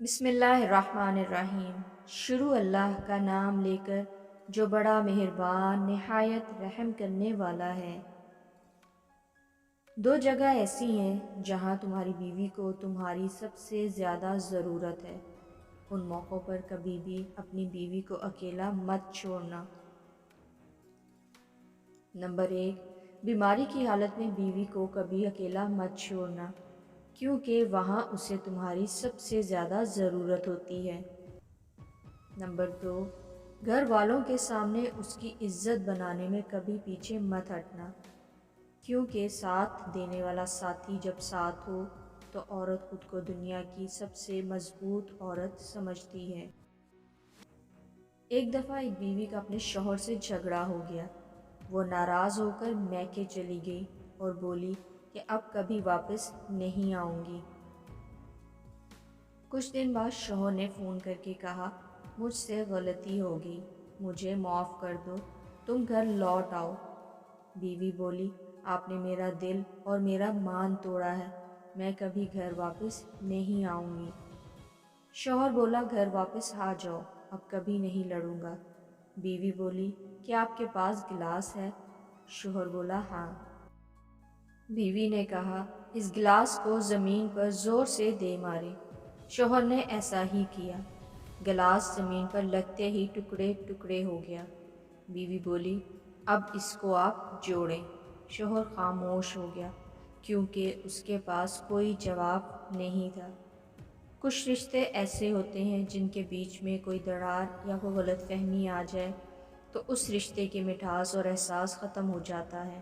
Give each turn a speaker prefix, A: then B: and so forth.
A: بسم اللہ الرحمن الرحیم۔ شروع اللہ کا نام لے کر جو بڑا مہربان نہایت رحم کرنے والا ہے۔ دو جگہ ایسی ہیں جہاں تمہاری بیوی کو تمہاری سب سے زیادہ ضرورت ہے۔ ان موقعوں پر کبھی بھی اپنی بیوی کو اکیلا مت چھوڑنا۔ نمبر 1، بیماری کی حالت میں بیوی کو کبھی اکیلا مت چھوڑنا، کیونکہ وہاں اسے تمہاری سب سے زیادہ ضرورت ہوتی ہے۔ نمبر 2، گھر والوں کے سامنے اس کی عزت بنانے میں کبھی پیچھے مت ہٹنا، کیونکہ ساتھ دینے والا ساتھی جب ساتھ ہو تو عورت خود کو دنیا کی سب سے مضبوط عورت سمجھتی ہے۔ ایک دفعہ ایک بیوی کا اپنے شوہر سے جھگڑا ہو گیا۔ وہ ناراض ہو کر میکے چلی گئی اور بولی کہ اب کبھی واپس نہیں آؤں گی۔ کچھ دن بعد شوہر نے فون کر کے کہا، مجھ سے غلطی ہو گئی، مجھے معاف کر دو، تم گھر لوٹ آؤ۔ بیوی بولی، آپ نے میرا دل اور میرا مان توڑا ہے، میں کبھی گھر واپس نہیں آؤں گی۔ شوہر بولا، گھر واپس آ جاؤ، اب کبھی نہیں لڑوں گا۔ بیوی بولی، کیا آپ کے پاس گلاس ہے؟ شوہر بولا، ہاں۔ بیوی نے کہا، اس گلاس کو زمین پر زور سے دے مارے۔ شوہر نے ایسا ہی کیا۔ گلاس زمین پر لگتے ہی ٹکڑے ٹکڑے ہو گیا۔ بیوی بولی، اب اس کو آپ جوڑیں۔ شوہر خاموش ہو گیا، کیونکہ اس کے پاس کوئی جواب نہیں تھا۔ کچھ رشتے ایسے ہوتے ہیں جن کے بیچ میں کوئی دراڑ یا کوئی غلط فہمی آ جائے تو اس رشتے کی مٹھاس اور احساس ختم ہو جاتا ہے۔